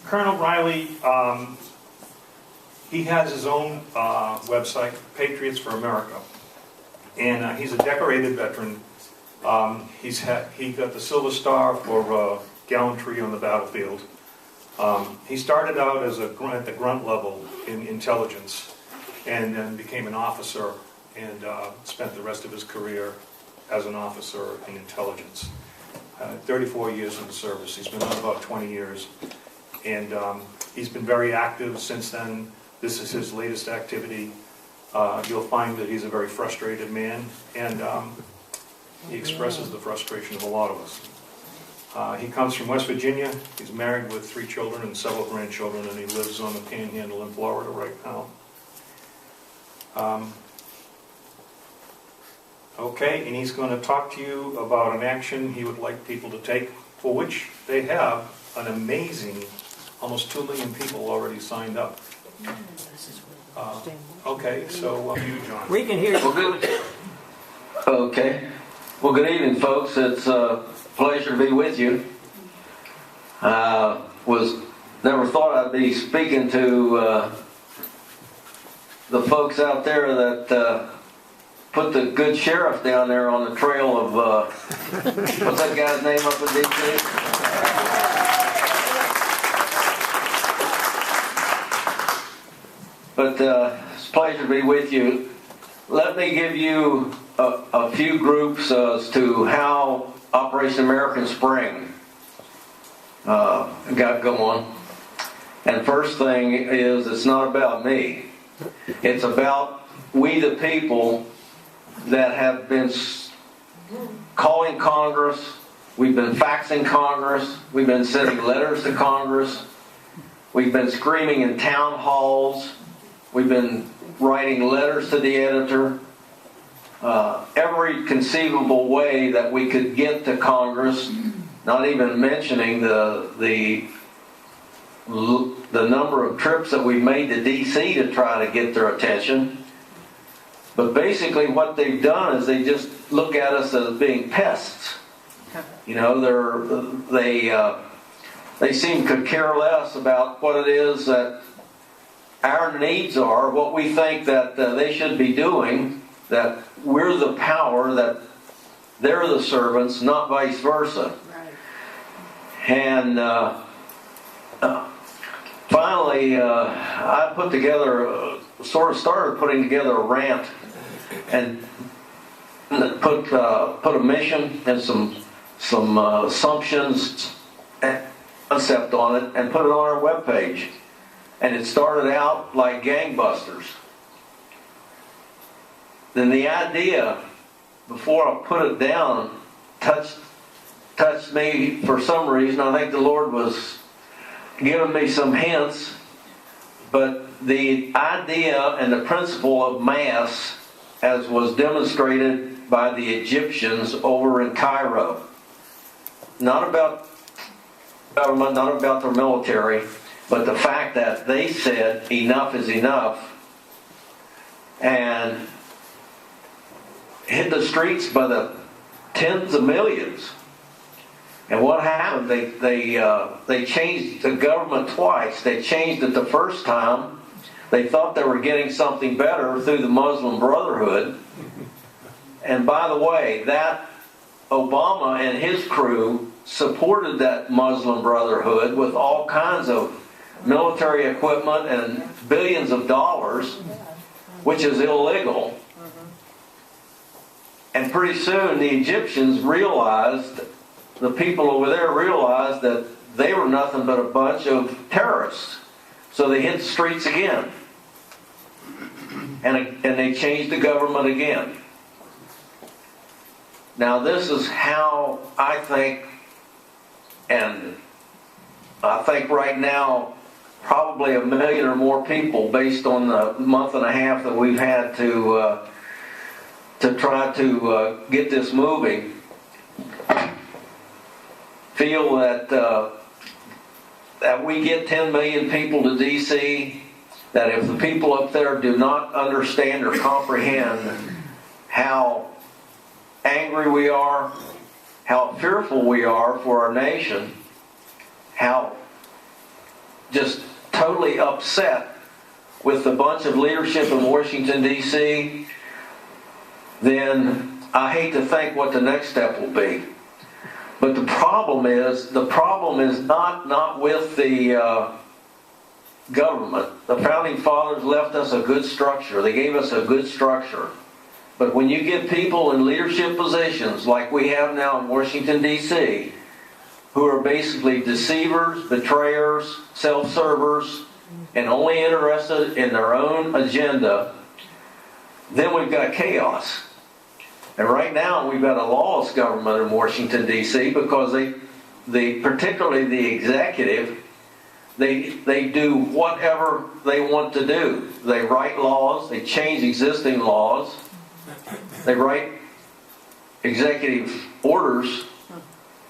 Colonel Riley, he has his own website, Patriots for America, and he's a decorated veteran. He got the Silver Star for gallantry on the battlefield. He started out as at the grunt level in intelligence, and then became an officer, and spent the rest of his career as an officer in intelligence. 34 years in the service. He's been on about 20 years. And he's been very active since then. This is his latest activity. You'll find that he's a very frustrated man, and he expresses the frustration of a lot of us. He comes from West Virginia. He's married with 3 children and several grandchildren, and he lives on the Panhandle in Florida right now. Okay, and he's going to talk to you about an action he would like people to take, for which they have an amazing, almost 2 million people already signed up. Okay, so you, John. We can hear you. Well, good. Okay. Well, good evening, folks. It's a pleasure to be with you. Never thought I'd be speaking to the folks out there that put the good sheriff down there on the trail of what's that guy's name up in D.C.? But it's a pleasure to be with you. Let me give you a few groups as to how Operation American Spring got going. And first thing is, it's not about me. It's about we the people that have been calling Congress, we've been faxing Congress, we've been sending letters to Congress, we've been screaming in town halls, we've been writing letters to the editor, every conceivable way that we could get to Congress, not even mentioning the number of trips that we've made to D.C. to try to get their attention. But basically what they've done is they just look at us as being pests. You know, they seem to care less about what it is that our needs are, what we think that they should be doing, that we're the power, that they're the servants, not vice versa. Right. And finally, I put together, started putting together a rant, and put a mission and some assumptions and concept on it, and put it on our webpage. And it started out like gangbusters. Then the idea, before I put it down, touched me for some reason. I think the Lord was giving me some hints. But the idea and the principle of mass, as was demonstrated by the Egyptians over in Cairo, not about government, not about their military, but the fact that they said enough is enough, and hit the streets by the tens of millions. And what happened? They changed the government twice. They changed it the first time. They thought they were getting something better through the Muslim Brotherhood. And by the way, that Obama and his crew supported that Muslim Brotherhood with all kinds of military equipment and billions of dollars, which is illegal. And pretty soon the Egyptians realized, the people over there realized that they were nothing but a bunch of terrorists. So they hit the streets again. And they changed the government again. Now this is how I think, and I think right now probably 1 million or more people, based on the month and a half that we've had to try to get this moving, feel that we get 10 million people to D.C., that if the people up there do not understand or comprehend how angry we are, how fearful we are for our nation, how just totally upset with a bunch of leadership in Washington, D.C., then I hate to think what the next step will be. But the problem is not with the government. The Founding Fathers left us a good structure. They gave us a good structure. But when you get people in leadership positions like we have now in Washington, D.C., who are basically deceivers, betrayers, self-servers, and only interested in their own agenda, then we've got chaos. And right now we've got a lawless government in Washington, D.C. because they particularly the executive, they do whatever they want to do. They write laws, they change existing laws, they write executive orders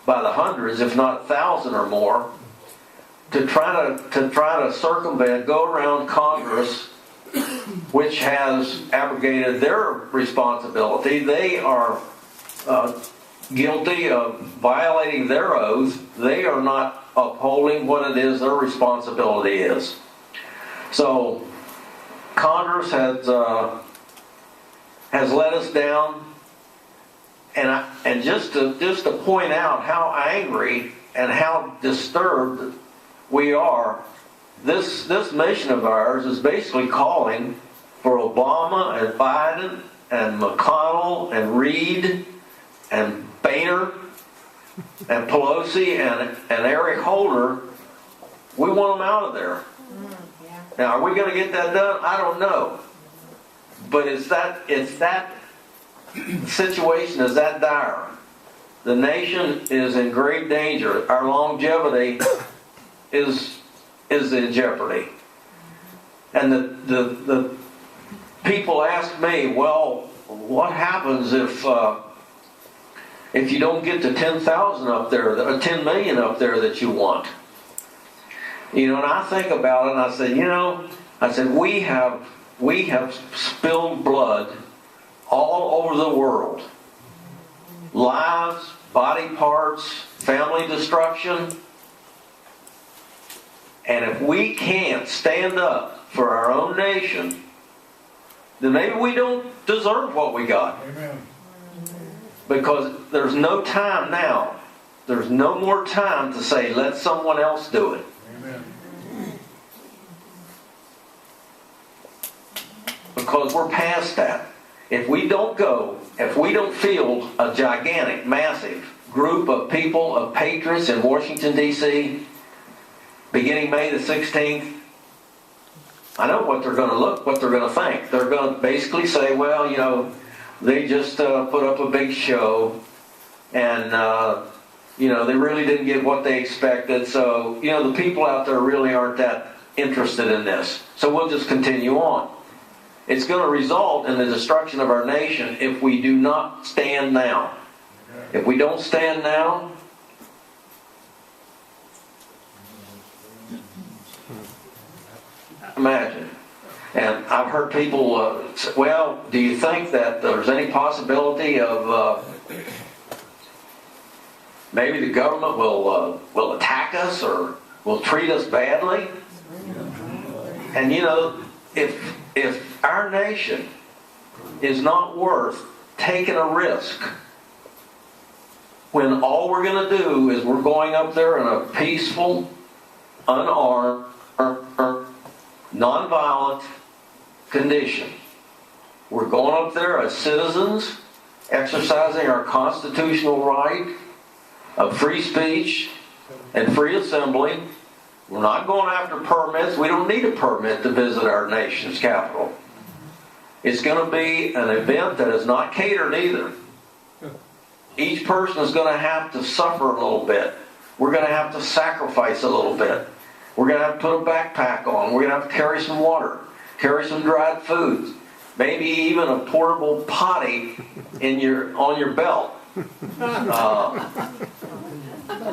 by the hundreds, if not 1,000 or more, to try to circumvent, go around Congress, which has abrogated their responsibility. They are guilty of violating their oath. They are not upholding what it is their responsibility is. So Congress has let us down. And just to point out how angry and how disturbed we are, this mission of ours is basically calling for Obama and Biden and McConnell and Reid and Boehner and Pelosi and Eric Holder. We want them out of there. Now, are we going to get that done? I don't know. But it's that the situation is that dire. The nation is in great danger. Our longevity is in jeopardy. And the people ask me, well, what happens if you don't get the 10,000 up there, 10 million up there that you want? You know, and I think about it, and I said, we have spilled blood all over the world. Lives, body parts, family destruction. And if we can't stand up for our own nation, then maybe we don't deserve what we got. Amen. Because there's no time now. There's no more time to say, let someone else do it. Amen. Because we're past that. If we don't field a gigantic, massive group of people, of patriots in Washington, D.C., beginning May the 16th, I know what they're going to think. They're going to basically say, well, you know, they just put up a big show, and, you know, they really didn't get what they expected, so, you know, the people out there really aren't that interested in this. So we'll just continue on. It's going to result in the destruction of our nation if we do not stand now. If we don't stand now, imagine. And I've heard people say, well, do you think that there's any possibility of maybe the government will attack us or will treat us badly? And you know, if our nation is not worth taking a risk when all we're going to do is we're going up there in a peaceful, unarmed, nonviolent condition. We're going up there as citizens, exercising our constitutional right of free speech and free assembly. We're not going after permits. We don't need a permit to visit our nation's capital. It's going to be an event that is not catered either. Each person is going to have to suffer a little bit. We're going to have to sacrifice a little bit. We're going to have to put a backpack on. We're going to have to carry some water, carry some dried foods, maybe even a portable potty on your belt.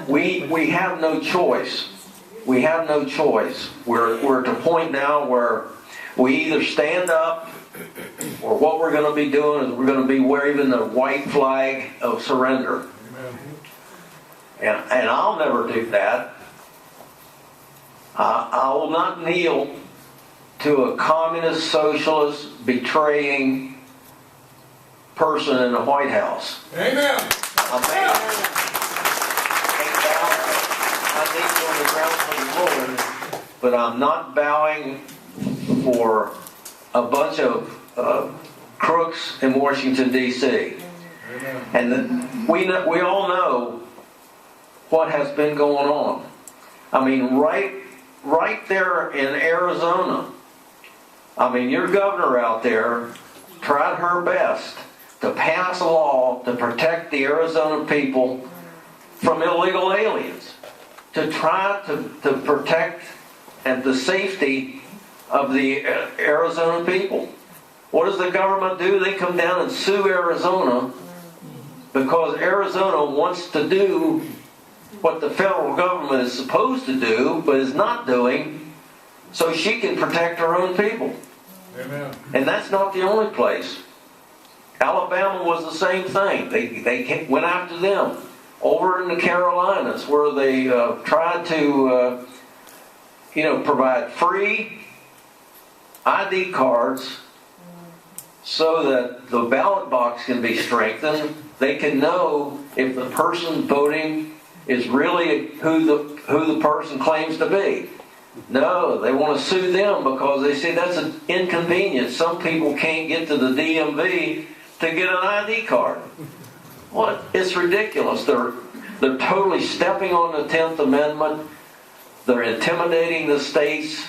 We have no choice. We have no choice. We're at a point now where we either stand up, or what we're going to be doing is we're going to be waving the white flag of surrender. And I'll never do that. I will not kneel to a communist, socialist, betraying person in the White House. Amen. I kneel on the ground for the Lord, but I'm not bowing for a bunch of crooks in Washington, D.C. And we all know what has been going on. I mean, right there in Arizona, I mean, your governor out there tried her best to pass a law to protect the Arizona people from illegal aliens, to try to protect and the safety of the Arizona people. What does the government do? They come down and sue Arizona because Arizona wants to do what the federal government is supposed to do but is not doing, so she can protect her own people. Amen. And that's not the only place. Alabama was the same thing. They went after them. Over in the Carolinas, where they tried to provide free ID cards so that the ballot box can be strengthened. They can know if the person voting is really who the person claims to be. No, they want to sue them because they say that's an inconvenience. Some people can't get to the DMV to get an ID card. What? It's ridiculous. They're totally stepping on the 10th Amendment. They're intimidating the states.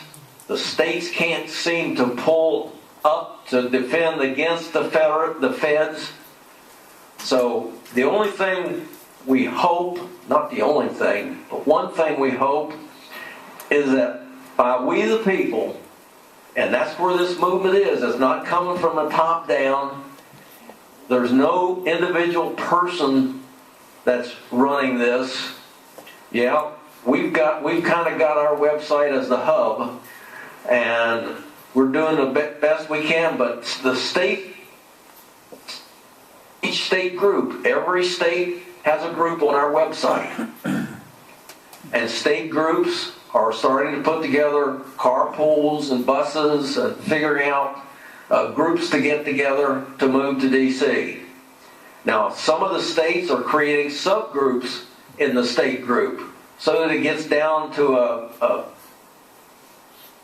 The states can't seem to pull up to defend against the feds. So the only thing we hope, not the only thing, but one thing we hope is that by we the people, and that's where this movement is, it's not coming from the top down. There's no individual person that's running this. Yeah, we've kind of got our website as the hub, and we're doing the best we can, but each state group, every state has a group on our website. And state groups are starting to put together carpools and buses and figuring out groups to get together to move to D.C. Now, some of the states are creating subgroups in the state group so that it gets down to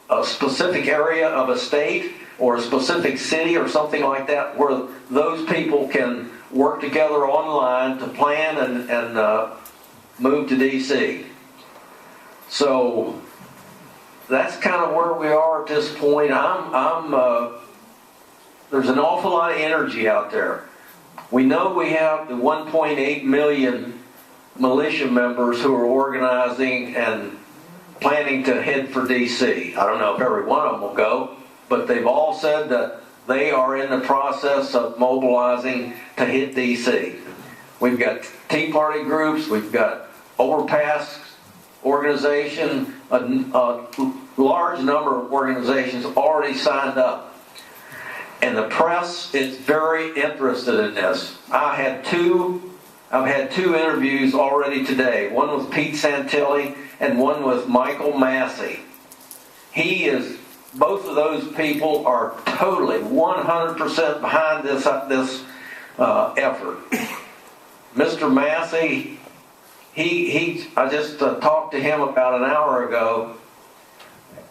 a specific area of a state or a specific city or something like that, where those people can work together online to plan and move to D.C. So that's kind of where we are at this point. There's an awful lot of energy out there. We know we have the 1.8 million militia members who are organizing and planning to head for D.C. I don't know if every one of them will go, but they've all said that they are in the process of mobilizing to hit D.C. We've got Tea Party groups, we've got Overpass organization, a large number of organizations already signed up. And the press is very interested in this. I've had two interviews already today. One with Pete Santilli and one with Michael Massey. Both of those people are totally 100% behind this effort. Mr. Massey, I just talked to him about an hour ago,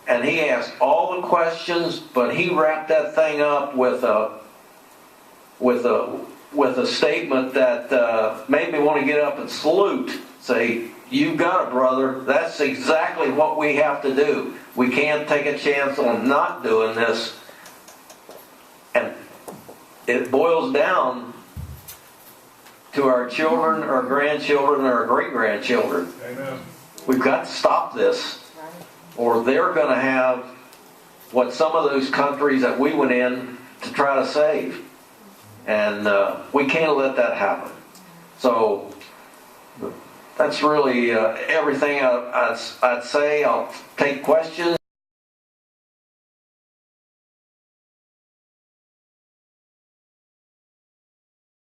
and he asked all the questions, but he wrapped that thing up with a statement that made me want to get up and salute. Say, "You got it, brother. That's exactly what we have to do. We can't take a chance on not doing this." And it boils down to our children, our grandchildren, and our great-grandchildren. Amen. We've got to stop this, or they're going to have what some of those countries that we went in to try to save. And we can't let that happen. So that's really everything I'd say. I'll take questions.